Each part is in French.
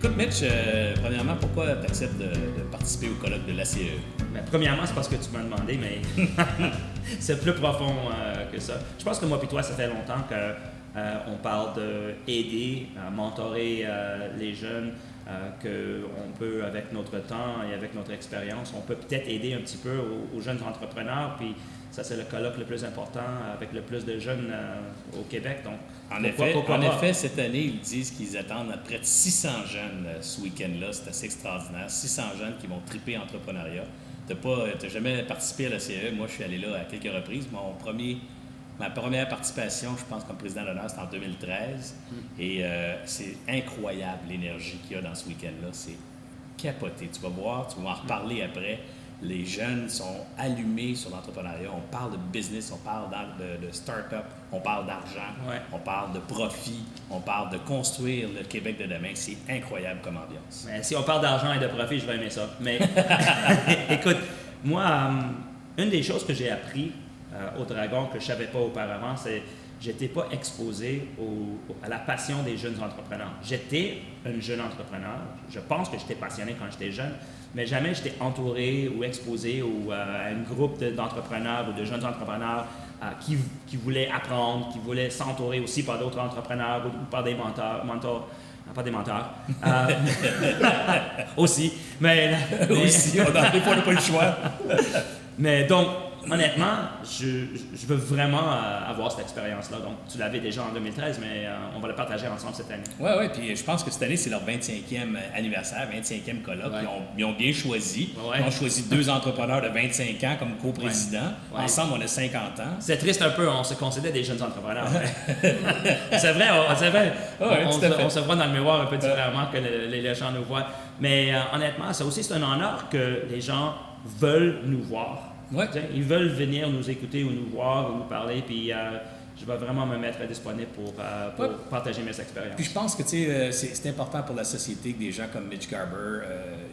Écoute, Mitch, premièrement, pourquoi tu acceptes de participer au colloque de l'ACE? Ben, premièrement, c'est parce que tu m'as demandé, mais c'est plus profond que ça. Je pense que moi et toi, ça fait longtemps qu'on parle d'aider, mentorer les jeunes, qu'on peut, avec notre temps et avec notre expérience, on peut peut-être aider un petit peu aux jeunes entrepreneurs. Puis ça, c'est le colloque le plus important avec le plus de jeunes au Québec. Donc, En effet, cette année, ils disent qu'ils attendent à près de 600 jeunes ce week-end-là. C'est assez extraordinaire. 600 jeunes qui vont triper entrepreneuriat. Tu n'as jamais participé à la CE. Moi, je suis allé là à quelques reprises. Ma première participation, je pense, comme président d'honneur, c'était en 2013. Et c'est incroyable l'énergie qu'il y a dans ce week-end-là. C'est capoté. Tu vas voir, tu vas en reparler après. Les jeunes sont allumés sur l'entrepreneuriat. On parle de business, on parle de start-up, on parle d'argent, on parle de profit, on parle de construire le Québec de demain. C'est incroyable comme ambiance. Mais si on parle d'argent et de profit, je vais aimer ça. Mais écoute, moi, une des choses que j'ai appris au Dragon que je ne savais pas auparavant, c'est que je n'étais pas exposé à la passion des jeunes entrepreneurs. J'étais un jeune entrepreneur. Je pense que j'étais passionné quand j'étais jeune, mais jamais j'étais entouré ou exposé à un groupe d'entrepreneurs ou de jeunes entrepreneurs qui voulaient apprendre, qui voulaient s'entourer aussi par d'autres entrepreneurs ou par des mentors. Pas des menteurs. Aussi. Mais aussi, on n'a pas le choix. Mais donc, honnêtement, je veux vraiment avoir cette expérience-là. Donc, tu l'avais déjà en 2013, mais on va le partager ensemble cette année. Oui, puis je pense que cette année, c'est leur 25e anniversaire, 25e colloque. Ouais. Ils ont bien choisi. Ouais. Ils ont choisi 2 entrepreneurs de 25 ans comme coprésidents. Ouais. Ensemble, on a 50 ans. C'est triste un peu, on se considère des jeunes entrepreneurs. C'est vrai, on se voit dans le miroir un peu différemment que les gens nous voient. Mais honnêtement, ça aussi, c'est un honneur que les gens veulent nous voir. Ouais. Ils veulent venir nous écouter ou nous voir ou nous parler, puis je vais vraiment me mettre disponible pour partager mes expériences. Puis je pense que c'est important pour la société que des gens comme Mitch Garber,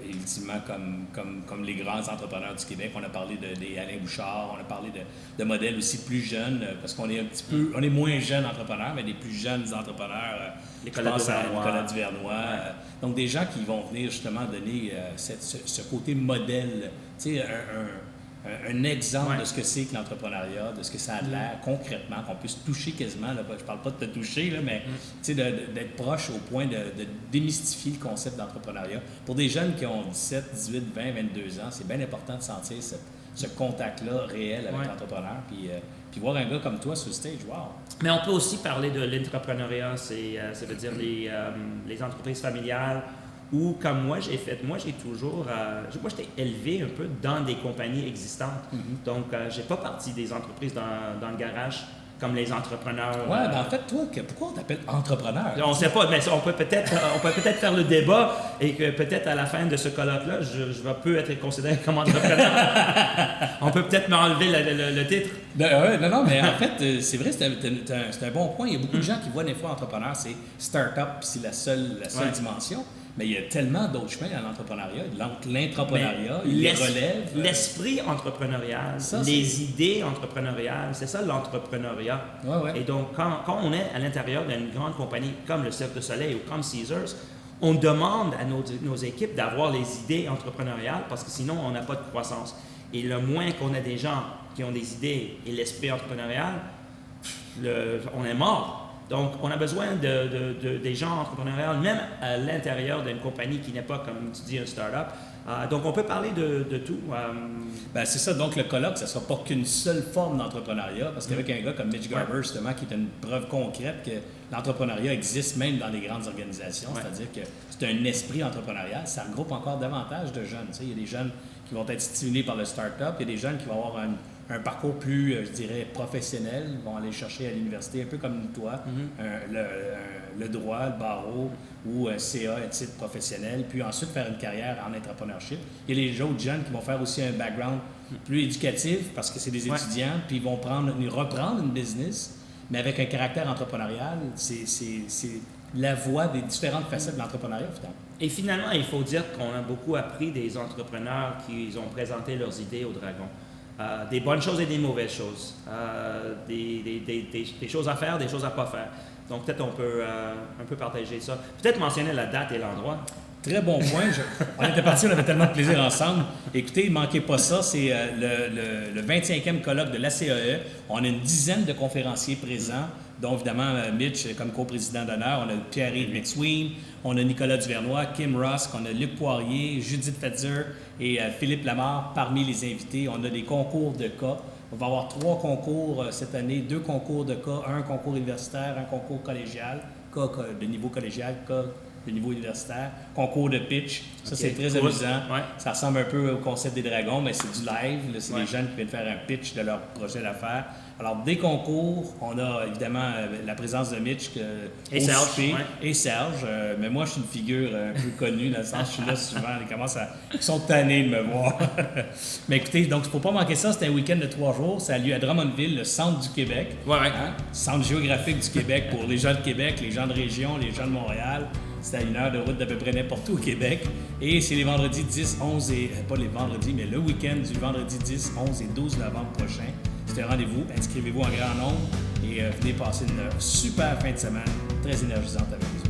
et ultimement comme les grands entrepreneurs du Québec, on a parlé des Alain Bouchard, on a parlé de modèles aussi plus jeunes, parce qu'on est un petit peu, on est moins jeunes entrepreneurs, mais des plus jeunes entrepreneurs. Nicolas Duvernois. Donc des gens qui vont venir justement donner ce côté modèle, tu sais, un exemple de ce que c'est que l'entrepreneuriat, de ce que ça a de l'air concrètement, qu'on puisse toucher quasiment. Là, je parle pas de te toucher, là, mais d'être proche au point de démystifier le concept d'entrepreneuriat. Pour des jeunes qui ont 17, 18, 20, 22 ans, c'est bien important de sentir ce contact-là réel avec l'entrepreneur. Puis voir un gars comme toi sur le stage, wow! Mais on peut aussi parler de l'entrepreneuriat, ça veut dire les entreprises familiales. Ou comme moi, j'ai toujours... moi, j'étais élevé un peu dans des compagnies existantes. Donc, j'ai pas parti des entreprises dans le garage comme les entrepreneurs. Ouais, ben en fait, toi, pourquoi on t'appelle entrepreneur? On ne sait pas, mais on peut peut-être faire le débat et que peut-être à la fin de ce colloque-là, je peux être considéré comme entrepreneur. On peut peut-être m'enlever le titre. Non, mais en fait, c'est vrai, c'est un bon point. Il y a beaucoup de gens qui voient des fois entrepreneur, c'est start-up, c'est la seule dimension. Mais il y a tellement d'autres chemins à l'entrepreneuriat. L'entrepreneuriat, il les relève. L'esprit entrepreneurial, les idées entrepreneuriales, c'est ça l'entrepreneuriat. Ouais. Et donc, quand on est à l'intérieur d'une grande compagnie comme le Cirque du Soleil ou comme Caesars, on demande à nos équipes d'avoir les idées entrepreneuriales parce que sinon, on n'a pas de croissance. Et le moins qu'on a des gens qui ont des idées et l'esprit entrepreneurial, on est mort. Donc, on a besoin des gens entrepreneuriaux, même à l'intérieur d'une compagnie qui n'est pas, comme tu dis, un start-up. Donc, on peut parler de tout. Ben, c'est ça. Donc, le colloque, ça ne sera pas qu'une seule forme d'entrepreneuriat, parce qu'avec un gars comme Mitch Garber, justement, qui est une preuve concrète que l'entrepreneuriat existe même dans les grandes organisations, c'est-à-dire que c'est un esprit entrepreneurial, ça regroupe encore davantage de jeunes. Tu sais, il y a des jeunes qui vont être stimulés par le start-up, il y a des jeunes qui vont avoir un parcours plus, je dirais, professionnel. Ils vont aller chercher à l'université, un peu comme toi, le droit, le barreau ou CA, un titre professionnel, puis ensuite faire une carrière en entrepreneurship. Il y a les autres jeunes qui vont faire aussi un background plus éducatif parce que c'est des étudiants, puis ils vont reprendre une business, mais avec un caractère entrepreneurial. C'est la voie des différentes facettes de l'entrepreneuriat, finalement. Et finalement, il faut dire qu'on a beaucoup appris des entrepreneurs qui ont présenté leurs idées au Dragon. des bonnes choses et des mauvaises choses, des choses à faire, des choses à pas faire. Donc peut-être on peut un peu partager ça. Peut-être mentionner la date et l'endroit. Très bon point. On était partis, on avait tellement de plaisir ensemble. Écoutez, ne manquez pas ça. C'est le 25e colloque de l'ACAE. On a une dizaine de conférenciers présents, dont évidemment Mitch comme coprésident d'honneur. On a Pierre-Yves McSween, on a Nicolas Duvernois, Kim Rusk, on a Luc Poirier, Judith Fetzer et Philippe Lamarre parmi les invités. On a des concours de cas. On va avoir 3 concours cette année, 2 concours de cas, un concours universitaire, un concours collégial, cas de niveau collégial, cas de niveau universitaire, concours de pitch. Ça, c'est très amusant. Ouais. Ça ressemble un peu au concept des dragons, mais c'est du live. C'est des jeunes qui viennent faire un pitch de leur projet d'affaires. Alors, des concours, on a évidemment la présence de Mitch et Serge. Et Serge. Mais moi, je suis une figure un peu connue, dans le sens je suis là souvent. Ils sont tannés de me voir. Mais écoutez, donc, il ne faut pas manquer ça. C'est un week-end de 3 jours. Ça a lieu à Drummondville, le centre du Québec. Centre géographique du Québec pour les gens de Québec, les gens de région, les gens de Montréal. C'est à 1 heure de route d'à peu près n'importe où au Québec. Et c'est les vendredis 10, 11 et... Pas les vendredis, mais le week-end du vendredi 10, 11 et 12 novembre prochain. C'est un rendez-vous. Inscrivez-vous en grand nombre et venez passer une super fin de semaine très énergisante avec nous.